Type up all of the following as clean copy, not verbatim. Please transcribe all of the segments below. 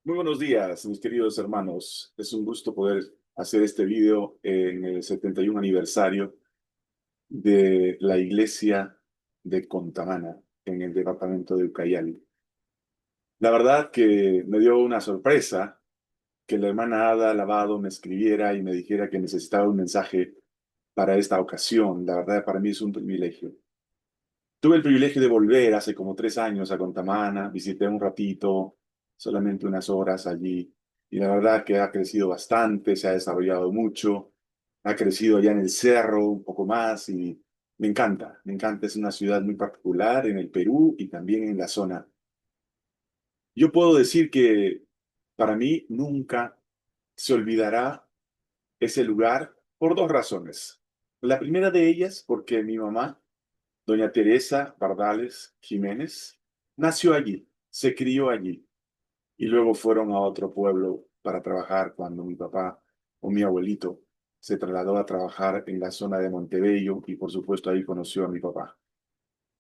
Muy buenos días, mis queridos hermanos. Es un gusto poder hacer este video en el 71 aniversario de la iglesia de Contamana, en el departamento de Ucayali. La verdad que me dio una sorpresa que la hermana Ada Lavado me escribiera y me dijera que necesitaba un mensaje para esta ocasión. La verdad, para mí es un privilegio. Tuve el privilegio de volver hace como 3 años a Contamana, visité un ratito, solamente unas horas allí, y la verdad que ha crecido bastante, se ha desarrollado mucho, ha crecido allá en el cerro un poco más y me encanta, es una ciudad muy particular en el Perú y también en la zona. Yo puedo decir que para mí nunca se olvidará ese lugar por dos razones. La primera de ellas, porque mi mamá, doña Teresa Bardales Jiménez, nació allí, se crió allí y luego fueron a otro pueblo para trabajar cuando mi papá o mi abuelito se trasladó a trabajar en la zona de Montebello y por supuesto ahí conoció a mi papá.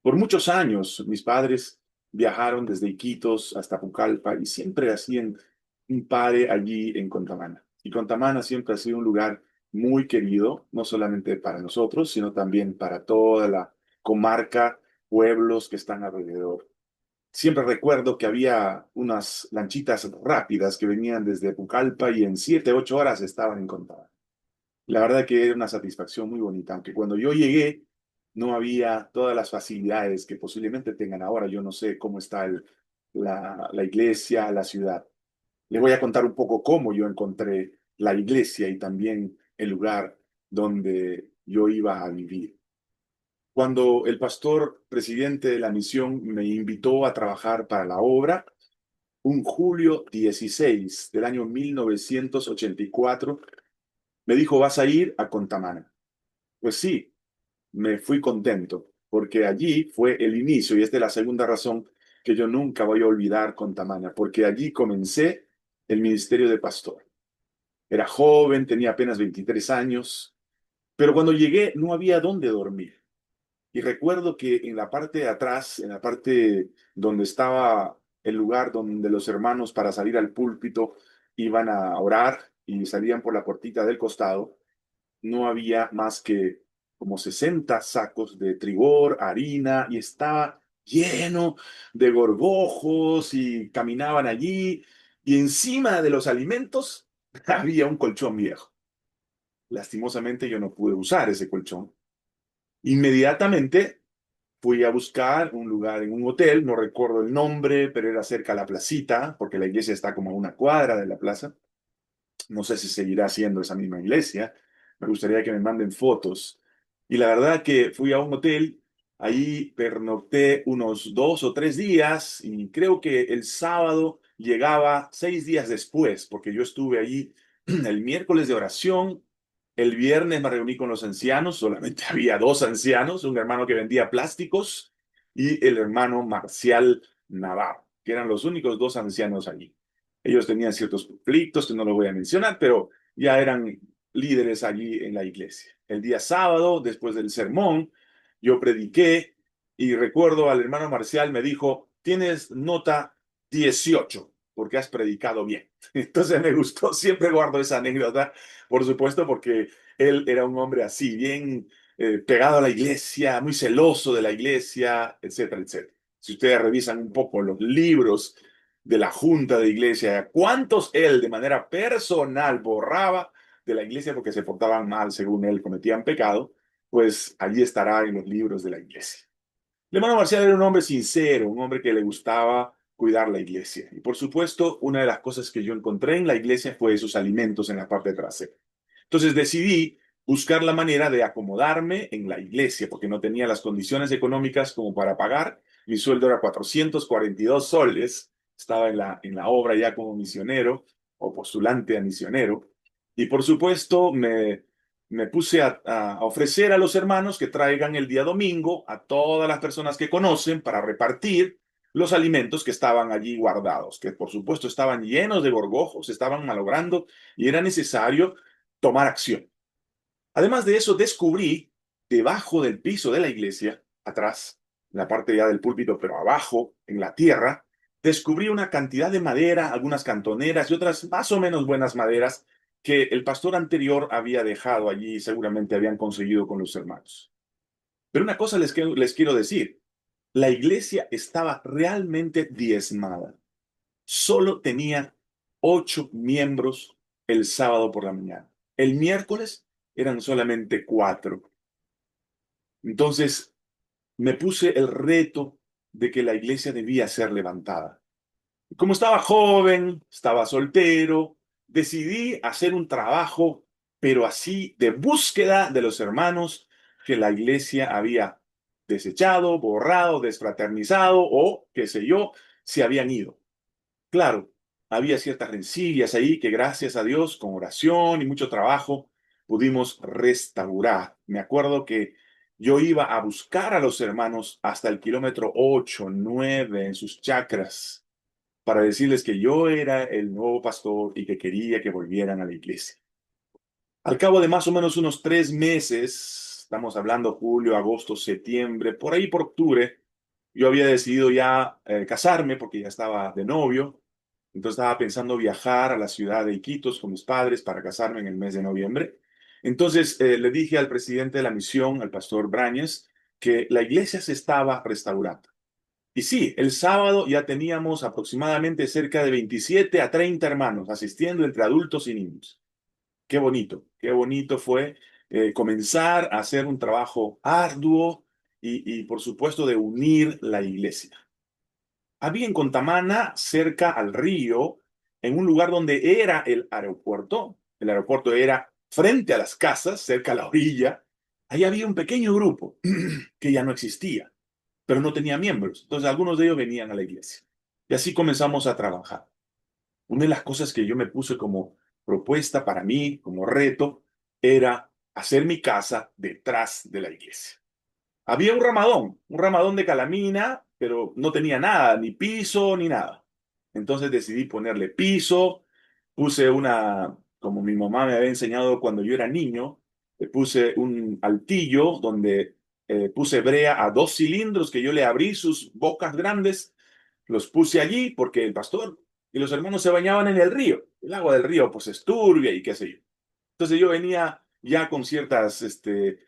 Por muchos años mis padres viajaron desde Iquitos hasta Pucallpa y siempre hacían un pare allí en Contamana. Y Contamana siempre ha sido un lugar muy querido, no solamente para nosotros, sino también para toda la comarca, pueblos que están alrededor. Siempre recuerdo que había unas lanchitas rápidas que venían desde Pucallpa y en 7, 8 horas estaban en Contamana. La verdad que era una satisfacción muy bonita, aunque cuando yo llegué no había todas las facilidades que posiblemente tengan ahora. Yo no sé cómo está la iglesia, la ciudad. Le voy a contar un poco cómo yo encontré la iglesia y también el lugar donde yo iba a vivir. Cuando el pastor presidente de la misión me invitó a trabajar para la obra, un julio 16 del año 1984, me dijo, vas a ir a Contamana. Pues sí, me fui contento, porque allí fue el inicio, y esta es la segunda razón que yo nunca voy a olvidar Contamana, porque allí comencé el ministerio de pastor. Era joven, tenía apenas 23 años, pero cuando llegué no había dónde dormir. Y recuerdo que en la parte de atrás, en la parte donde estaba el lugar donde los hermanos para salir al púlpito iban a orar y salían por la puertita del costado, no había más que como 60 sacos de trigor, harina, y estaba lleno de gorgojos y caminaban allí, y encima de los alimentos había un colchón viejo. Lastimosamente yo no pude usar ese colchón. Inmediatamente fui a buscar un lugar en un hotel, no recuerdo el nombre, pero era cerca a la placita, porque la iglesia está como a una cuadra de la plaza. No sé si seguirá siendo esa misma iglesia. Me gustaría que me manden fotos. Y la verdad que fui a un hotel, ahí pernocté unos 2 o 3 días y creo que el sábado llegaba 6 días después, porque yo estuve allí el miércoles de oración, el viernes me reuní con los ancianos, solamente había dos ancianos, un hermano que vendía plásticos y el hermano Marcial Navarro, que eran los únicos dos ancianos allí. Ellos tenían ciertos conflictos que no los voy a mencionar, pero ya eran líderes allí en la iglesia. El día sábado, después del sermón, yo prediqué y recuerdo al hermano Marcial me dijo, tienes nota 18 porque has predicado bien. Entonces me gustó, siempre guardo esa anécdota, por supuesto, porque él era un hombre así, bien pegado a la iglesia, muy celoso de la iglesia, etcétera, etcétera. Si ustedes revisan un poco los libros de la junta de iglesia, cuántos él de manera personal borraba de la iglesia porque se portaban mal, según él, cometían pecado, pues allí estará en los libros de la iglesia. El hermano Marcial era un hombre sincero, un hombre que le gustaba cuidar la iglesia. Y por supuesto, una de las cosas que yo encontré en la iglesia fue esos alimentos en la parte trasera. Entonces decidí buscar la manera de acomodarme en la iglesia, porque no tenía las condiciones económicas como para pagar. Mi sueldo era 442 soles. Estaba en la obra ya como misionero o postulante a misionero. Y por supuesto me puse a ofrecer a los hermanos que traigan el día domingo a todas las personas que conocen para repartir los alimentos que estaban allí guardados, que por supuesto estaban llenos de gorgojos, estaban malogrando y era necesario tomar acción. Además de eso, descubrí debajo del piso de la iglesia, atrás, en la parte ya del púlpito, pero abajo, en la tierra, descubrí una cantidad de madera, algunas cantoneras y otras más o menos buenas maderas que el pastor anterior había dejado allí y seguramente habían conseguido con los hermanos. Pero una cosa les quiero decir, la iglesia estaba realmente diezmada. Solo tenía 8 miembros el sábado por la mañana. El miércoles eran solamente 4. Entonces me puse el reto de que la iglesia debía ser levantada. Como estaba joven, estaba soltero, decidí hacer un trabajo, pero así de búsqueda de los hermanos que la iglesia había desechado, borrado, desfraternizado o, qué sé yo, se habían ido. Claro, había ciertas rencillas ahí que gracias a Dios, con oración y mucho trabajo, pudimos restaurar. Me acuerdo que yo iba a buscar a los hermanos hasta el kilómetro 8, 9 en sus chacras para decirles que yo era el nuevo pastor y que quería que volvieran a la iglesia. Al cabo de más o menos unos 3 meses, estamos hablando julio, agosto, septiembre, por ahí por octubre, yo había decidido ya casarme porque ya estaba de novio. Entonces estaba pensando viajar a la ciudad de Iquitos con mis padres para casarme en el mes de noviembre. Entonces le dije al presidente de la misión, al pastor Brañez, que la iglesia se estaba restaurando. Y sí, el sábado ya teníamos aproximadamente cerca de 27 a 30 hermanos asistiendo entre adultos y niños. Qué bonito fue comenzar a hacer un trabajo arduo y por supuesto de unir la iglesia. Había en Contamana, cerca al río, en un lugar donde era el aeropuerto era frente a las casas, cerca a la orilla, ahí había un pequeño grupo que ya no existía, pero no tenía miembros. Entonces algunos de ellos venían a la iglesia. Y así comenzamos a trabajar. Una de las cosas que yo me puse como propuesta para mí, como reto, era hacer mi casa detrás de la iglesia. Había un ramadón de calamina, pero no tenía nada, ni piso, ni nada. Entonces decidí ponerle piso, puse como mi mamá me había enseñado cuando yo era niño, le puse un altillo donde puse brea a 2 cilindros que yo le abrí sus bocas grandes, los puse allí porque el pastor y los hermanos se bañaban en el río. El agua del río pues es turbia y qué sé yo. Entonces yo venía ya con ciertas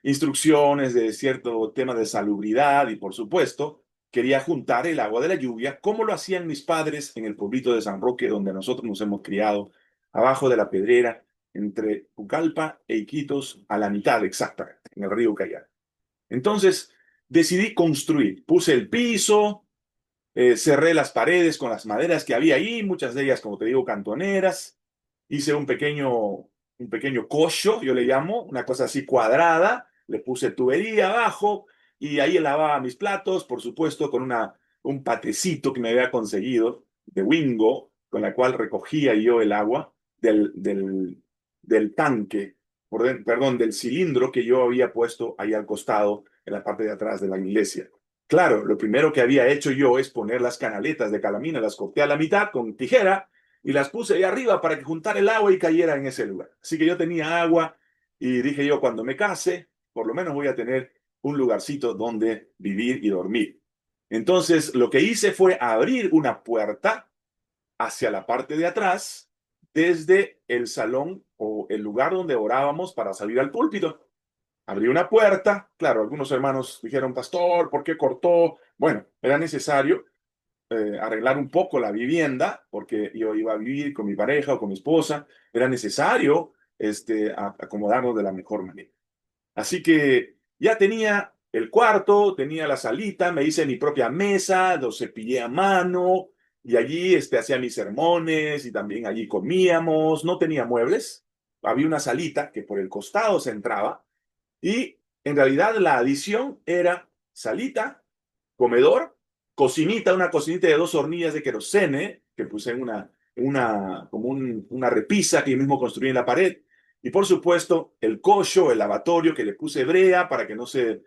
instrucciones de cierto tema de salubridad y por supuesto quería juntar el agua de la lluvia como lo hacían mis padres en el pueblito de San Roque donde nosotros nos hemos criado, abajo de la Pedrera, entre Pucallpa e Iquitos, a la mitad exactamente, en el río Cayar. Entonces decidí construir, puse el piso, cerré las paredes con las maderas que había ahí, muchas de ellas, como te digo, cantoneras. Hice un pequeño cocho, yo le llamo, una cosa así cuadrada. Le puse tubería abajo y ahí lavaba mis platos, por supuesto, con un patecito que me había conseguido de Wingo, con la cual recogía yo el agua del tanque, perdón, del cilindro que yo había puesto ahí al costado, en la parte de atrás de la iglesia. Claro, lo primero que había hecho yo es poner las canaletas de calamina, las corté a la mitad con tijera y las puse ahí arriba para que juntara el agua y cayera en ese lugar. Así que yo tenía agua y dije yo, cuando me case, por lo menos voy a tener un lugarcito donde vivir y dormir. Entonces, lo que hice fue abrir una puerta hacia la parte de atrás desde el salón o el lugar donde orábamos para salir al púlpito. Abrí una puerta, claro, algunos hermanos dijeron, pastor, ¿por qué cortó? Bueno, era necesario arreglar un poco la vivienda, porque yo iba a vivir con mi pareja o con mi esposa, era necesario acomodarnos de la mejor manera. Así que ya tenía el cuarto, tenía la salita, me hice mi propia mesa, lo cepillé a mano, y allí hacía mis sermones y también allí comíamos, no tenía muebles, había una salita que por el costado se entraba y en realidad la adición era salita, comedor, cocinita, una cocinita de 2 hornillas de querosene que puse en una repisa que yo mismo construí en la pared. Y por supuesto, el cocho, el lavatorio que le puse brea para que no se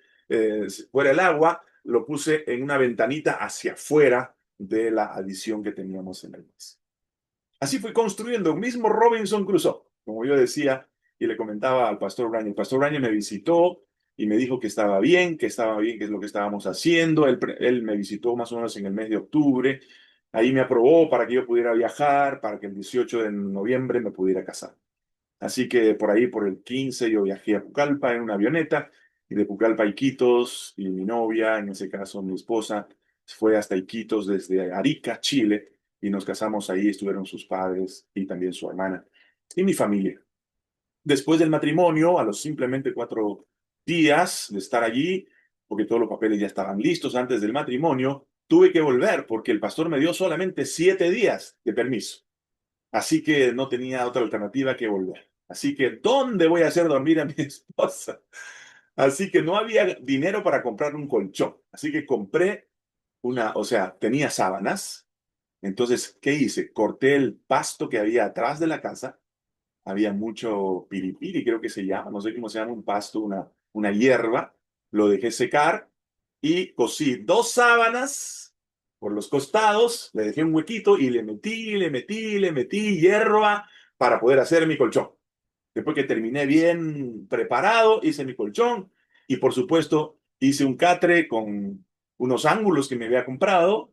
fuera el agua, lo puse en una ventanita hacia afuera de la adición que teníamos en el mes. Así fui construyendo, mismo Robinson Crusoe, como yo decía y le comentaba al pastor Braña. El pastor Braña me visitó y me dijo que estaba bien, que es lo que estábamos haciendo. Él me visitó más o menos en el mes de octubre Ahí me aprobó para que yo pudiera viajar, para que el 18 de noviembre me pudiera casar. Así que por ahí, por el 15, yo viajé a Pucallpa en una avioneta, y de Pucallpa a Iquitos, y mi novia, en ese caso mi esposa, fue hasta Iquitos desde Arica, Chile, y nos casamos ahí, estuvieron sus padres y también su hermana y mi familia. Después del matrimonio, a los simplemente 4 días de estar allí, porque todos los papeles ya estaban listos antes del matrimonio, tuve que volver porque el pastor me dio solamente 7 días de permiso. Así que no tenía otra alternativa que volver. Así que, ¿dónde voy a hacer dormir a mi esposa? Así que no había dinero para comprar un colchón. Así que compré o sea, tenía sábanas. Entonces, ¿qué hice? Corté el pasto que había atrás de la casa. Había mucho piripiri, creo que se llama, no sé cómo se llama, un pasto, una hierba. Lo dejé secar y cosí 2 sábanas por los costados, le dejé un huequito y le metí hierba para poder hacer mi colchón. Después que terminé bien preparado, hice mi colchón y por supuesto hice un catre con unos ángulos que me había comprado.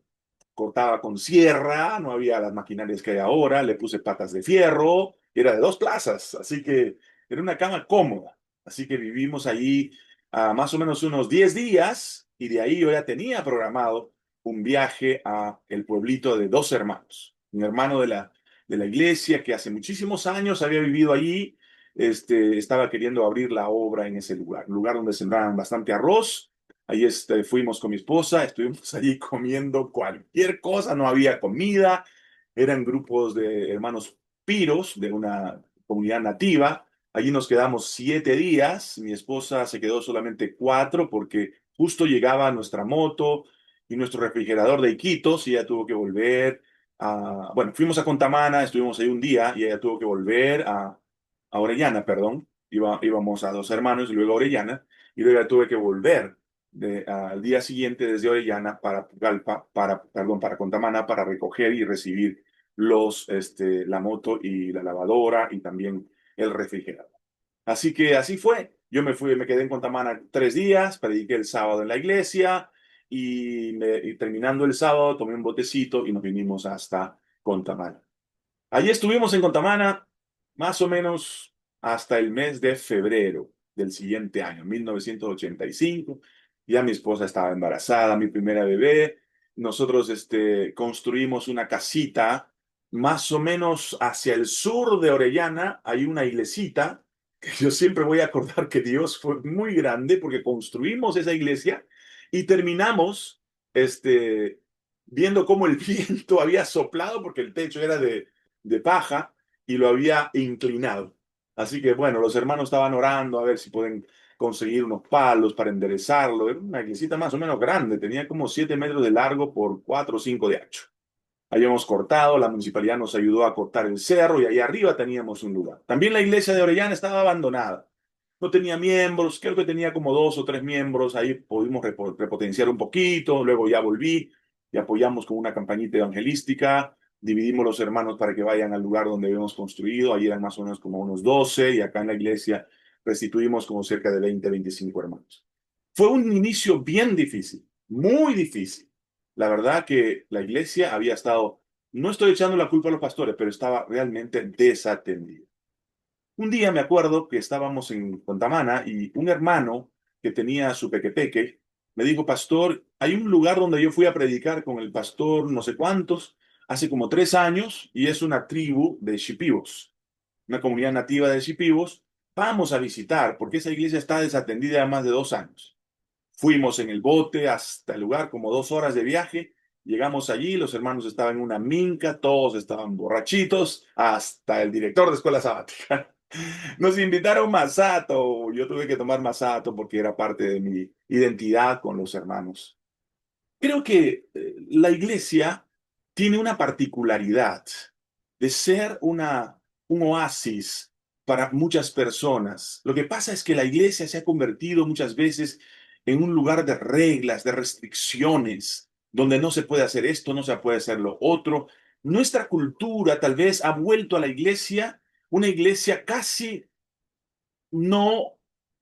Cortaba con sierra, no había las maquinarias que hay ahora, le puse patas de fierro, era de 2 plazas, así que era una cama cómoda. Así que vivimos allí más o menos unos 10 días y de ahí yo ya tenía programado un viaje a el pueblito de 2 hermanos. Un hermano de la iglesia que hace muchísimos años había vivido allí, estaba queriendo abrir la obra en ese lugar, un lugar donde sembraban bastante arroz. Ahí fuimos con mi esposa, estuvimos allí comiendo cualquier cosa, no había comida, eran grupos de hermanos piros de una comunidad nativa. Allí nos quedamos 7 días, mi esposa se quedó solamente 4 porque justo llegaba nuestra moto y nuestro refrigerador de Iquitos y ella tuvo que volver bueno, fuimos a Contamana, estuvimos ahí un día y ella tuvo que volver a Orellana, perdón. Íbamos a 2 hermanos y luego a Orellana y luego ya tuve que volver al día siguiente desde Orellana para Pucallpa, perdón, para Contamana, para recoger y recibir la moto y la lavadora y también el refrigerador. Así que así fue. Yo me quedé en Contamana 3 días, prediqué el sábado en la iglesia y terminando el sábado tomé un botecito y nos vinimos hasta Contamana. Allí estuvimos en Contamana más o menos hasta el mes de febrero del siguiente año, 1985. Ya mi esposa estaba embarazada, mi primera bebé. Nosotros construimos una casita más o menos hacia el sur de Orellana. Hay una iglesita que yo siempre voy a acordar que Dios fue muy grande porque construimos esa iglesia y terminamos viendo cómo el viento había soplado porque el techo era de paja y lo había inclinado. Así que bueno, los hermanos estaban orando a ver si pueden conseguir unos palos para enderezarlo. Era una iglesita más o menos grande, tenía como 7 metros de largo por 4 o 5 de ancho. Habíamos cortado, la municipalidad nos ayudó a cortar el cerro y ahí arriba teníamos un lugar. También la iglesia de Orellana estaba abandonada. No tenía miembros, creo que tenía como 2 o 3 miembros. Ahí pudimos repotenciar un poquito, luego ya volví y apoyamos con una campañita evangelística. Dividimos los hermanos para que vayan al lugar donde habíamos construido. Ahí eran más o menos como unos 12 y acá en la iglesia restituimos como cerca de 20, 25 hermanos. Fue un inicio bien difícil, muy difícil. La verdad que la iglesia había estado, no estoy echando la culpa a los pastores, pero estaba realmente desatendida. Un día me acuerdo que estábamos en Contamana y un hermano que tenía su pequepeque me dijo, pastor, hay un lugar donde yo fui a predicar con el pastor no sé cuántos, hace como 3 años, y es una tribu de Shipibos, una comunidad nativa de Shipibos. Vamos a visitar, porque esa iglesia está desatendida hace más de 2 años. Fuimos en el bote hasta el lugar, como 2 horas de viaje. Llegamos allí, los hermanos estaban en una minca, todos estaban borrachitos, hasta el director de escuela sabática. Nos invitaron masato, yo tuve que tomar masato porque era parte de mi identidad con los hermanos. Creo que la iglesia tiene una particularidad de ser un oasis para muchas personas. Lo que pasa es que la iglesia se ha convertido muchas veces en un lugar de reglas, de restricciones, donde no se puede hacer esto, no se puede hacer lo otro. Nuestra cultura tal vez ha vuelto a la iglesia una iglesia casi no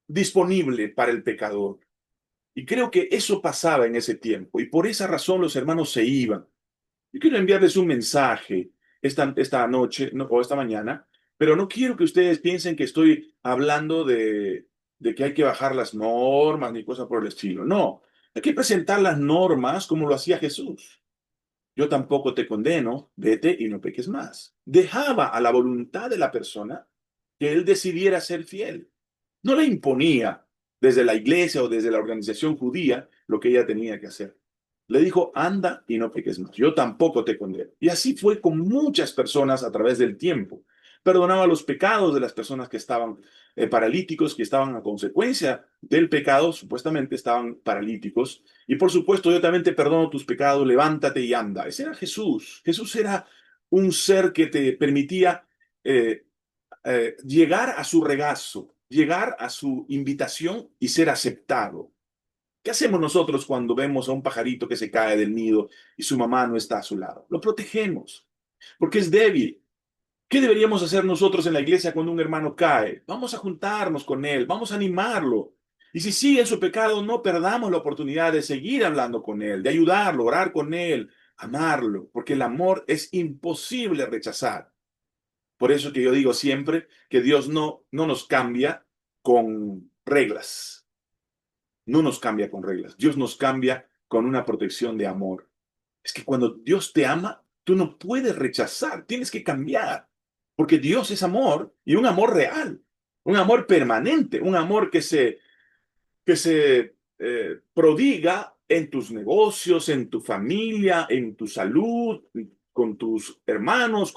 disponible para el pecador. Y creo que eso pasaba en ese tiempo y por esa razón los hermanos se iban. Yo quiero enviarles un mensaje esta noche o esta mañana, pero no quiero que ustedes piensen que estoy hablando de que hay que bajar las normas ni cosas por el estilo. No, hay que presentar las normas como lo hacía Jesús. Yo tampoco te condeno, vete y no peques más. Dejaba a la voluntad de la persona que él decidiera ser fiel. No le imponía desde la iglesia o desde la organización judía lo que ella tenía que hacer. Le dijo, anda y no peques más. Yo tampoco te condeno. Y así fue con muchas personas a través del tiempo. Perdonaba los pecados de las personas que estaban paralíticos, que estaban a consecuencia del pecado, supuestamente estaban paralíticos. Y por supuesto, yo también te perdono tus pecados, levántate y anda. Ese era Jesús. Jesús era un ser que te permitía eh, llegar a su regazo, llegar a su invitación y ser aceptado. ¿Qué hacemos nosotros cuando vemos a un pajarito que se cae del nido y su mamá no está a su lado? Lo protegemos, porque es débil. ¿Qué deberíamos hacer nosotros en la iglesia cuando un hermano cae? Vamos a juntarnos con él, vamos a animarlo. Y si sigue en su pecado, no perdamos la oportunidad de seguir hablando con él, de ayudarlo, orar con él, amarlo, porque el amor es imposible rechazar. Por eso que yo digo siempre que Dios no nos cambia con reglas, no nos cambia con reglas, Dios nos cambia con una protección de amor. Es que cuando Dios te ama, tú no puedes rechazar, tienes que cambiar, porque Dios es amor y un amor real, un amor permanente, un amor que se prodiga en tus negocios, en tu familia, en tu salud, con tus hermanos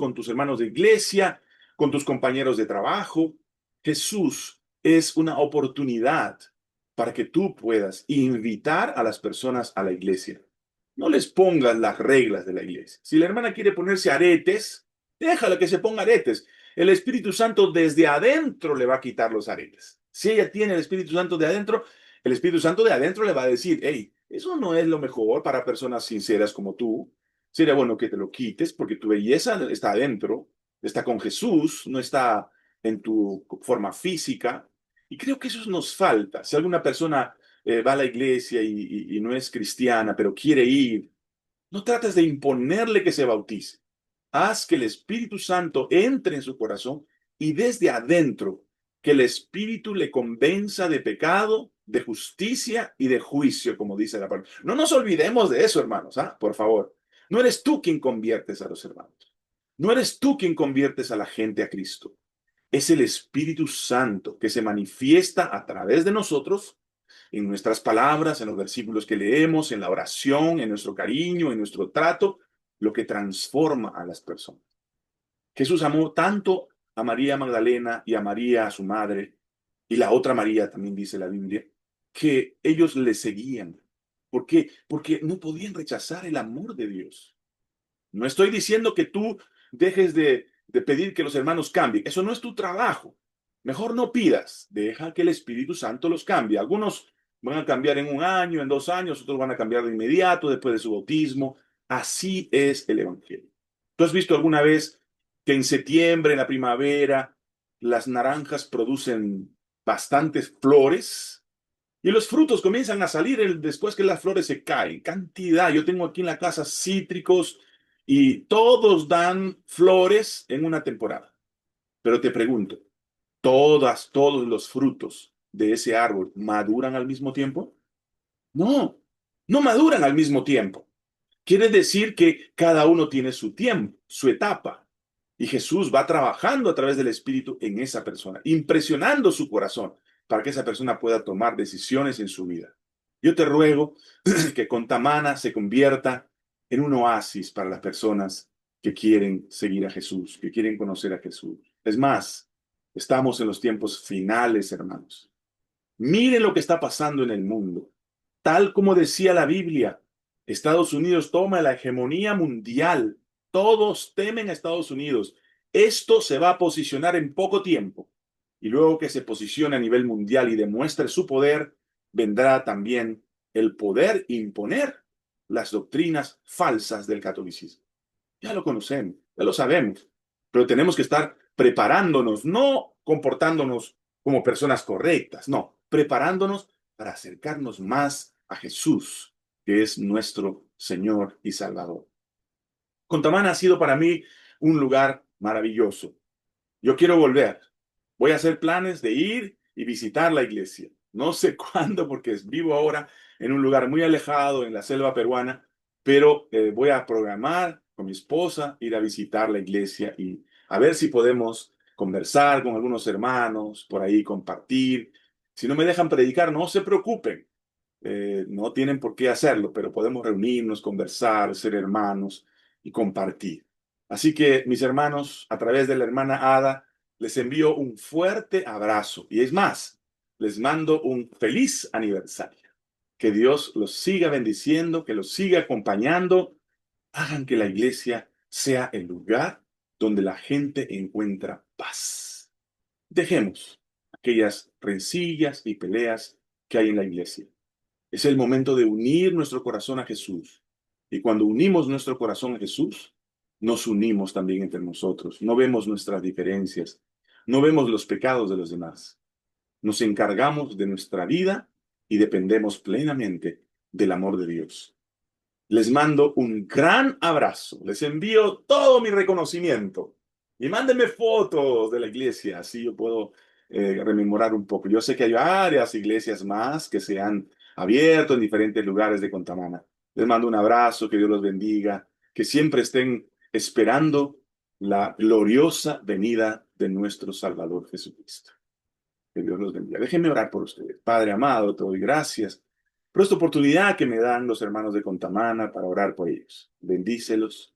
de iglesia, con tus compañeros de trabajo. Jesús es una oportunidad para que tú puedas invitar a las personas a la iglesia. No les pongas las reglas de la iglesia. Si la hermana quiere ponerse aretes, déjala que se ponga aretes. El Espíritu Santo desde adentro le va a quitar los aretes. Si ella tiene el Espíritu Santo de adentro, el Espíritu Santo de adentro le va a decir, hey, eso no es lo mejor para personas sinceras como tú. Sería bueno que te lo quites porque tu belleza está adentro, está con Jesús, no está en tu forma física. Y creo que eso nos falta. Si alguna persona va a la iglesia y no es cristiana, pero quiere ir, no trates de imponerle que se bautice. Haz que el Espíritu Santo entre en su corazón y desde adentro, que el Espíritu le convenza de pecado, de justicia y de juicio, como dice la palabra. No nos olvidemos de eso, hermanos, ¿ah? Por favor. No eres tú quien conviertes a los hermanos. No eres tú quien conviertes a la gente a Cristo. Es el Espíritu Santo que se manifiesta a través de nosotros en nuestras palabras, en los versículos que leemos, en la oración, en nuestro cariño, en nuestro trato, lo que transforma a las personas. Jesús amó tanto a María Magdalena y a María, a su madre, y la otra María, también dice la Biblia, que ellos le seguían. ¿Por qué? Porque no podían rechazar el amor de Dios. No estoy diciendo que tú dejes de pedir que los hermanos cambien. Eso no es tu trabajo. Mejor no pidas. Deja que el Espíritu Santo los cambie. Algunos van a cambiar en un año, en 2 años, otros van a cambiar de inmediato después de su bautismo. Así es el Evangelio. ¿Tú has visto alguna vez que en septiembre, en la primavera, las naranjas producen bastantes flores? Y los frutos comienzan a salir después que las flores se caen. Cantidad. Yo tengo aquí en la casa cítricos y todos dan flores en una temporada. Pero te pregunto, todos los frutos de ese árbol maduran al mismo tiempo? No, no maduran al mismo tiempo. Quiere decir que cada uno tiene su tiempo, su etapa. Y Jesús va trabajando a través del Espíritu en esa persona, impresionando su corazón para que esa persona pueda tomar decisiones en su vida. Yo te ruego que Contamana se convierta en un oasis para las personas que quieren seguir a Jesús, que quieren conocer a Jesús. Es más, estamos en los tiempos finales, hermanos. Miren lo que está pasando en el mundo. Tal como decía la Biblia, Estados Unidos toma la hegemonía mundial. Todos temen a Estados Unidos. Esto se va a posicionar en poco tiempo. Y luego que se posicione a nivel mundial y demuestre su poder, vendrá también el poder imponer las doctrinas falsas del catolicismo. Ya lo conocemos, ya lo sabemos, pero tenemos que estar preparándonos, no comportándonos como personas correctas, no, preparándonos para acercarnos más a Jesús, que es nuestro Señor y Salvador. Contamana ha sido para mí un lugar maravilloso. Yo quiero volver. Voy a hacer planes de ir y visitar la iglesia. No sé cuándo, porque vivo ahora en un lugar muy alejado, en la selva peruana, pero voy a programar con mi esposa ir a visitar la iglesia y a ver si podemos conversar con algunos hermanos, por ahí compartir. Si no me dejan predicar, no se preocupen. No tienen por qué hacerlo, pero podemos reunirnos, conversar, ser hermanos y compartir. Así que, mis hermanos, a través de la hermana Ada, les envío un fuerte abrazo. Y es más, les mando un feliz aniversario. Que Dios los siga bendiciendo, que los siga acompañando. Hagan que la iglesia sea el lugar donde la gente encuentra paz. Dejemos aquellas rencillas y peleas que hay en la iglesia. Es el momento de unir nuestro corazón a Jesús. Y cuando unimos nuestro corazón a Jesús, nos unimos también entre nosotros. No vemos nuestras diferencias, no vemos los pecados de los demás. Nos encargamos de nuestra vida y dependemos plenamente del amor de Dios. Les mando un gran abrazo. Les envío todo mi reconocimiento. Y mándenme fotos de la iglesia, así yo puedo rememorar un poco. Yo sé que hay varias iglesias más que se han abierto en diferentes lugares de Contamana. Les mando un abrazo, que Dios los bendiga, que siempre estén esperando la gloriosa venida de nuestro Salvador Jesucristo. Que Dios los bendiga. Déjenme orar por ustedes. Padre amado, te doy gracias por esta oportunidad que me dan los hermanos de Contamana para orar por ellos. Bendícelos.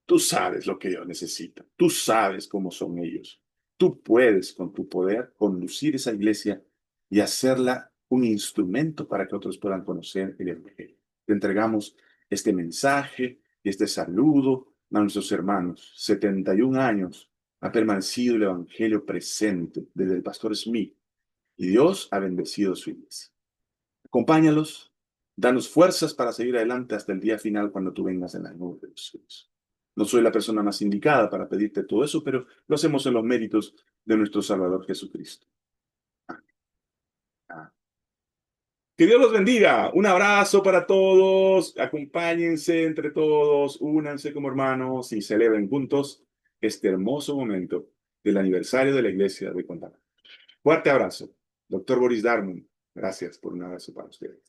Tú sabes lo que ellos necesitan. Tú sabes cómo son ellos. Tú puedes, con tu poder, conducir esa iglesia y hacerla un instrumento para que otros puedan conocer el Evangelio. Te entregamos este mensaje y este saludo a nuestros hermanos. 71 años ha permanecido el Evangelio presente desde el pastor Smith y Dios ha bendecido su iglesia. Acompáñalos, danos fuerzas para seguir adelante hasta el día final cuando tú vengas en la nube de los cielos. No soy la persona más indicada para pedirte todo eso, pero lo hacemos en los méritos de nuestro Salvador Jesucristo. Amén. Que Dios los bendiga. Un abrazo para todos. Acompáñense entre todos, únanse como hermanos y celebren juntos este hermoso momento del aniversario de la iglesia de Contamana. Fuerte abrazo. Doctor Boris Darmon, gracias por un abrazo para ustedes.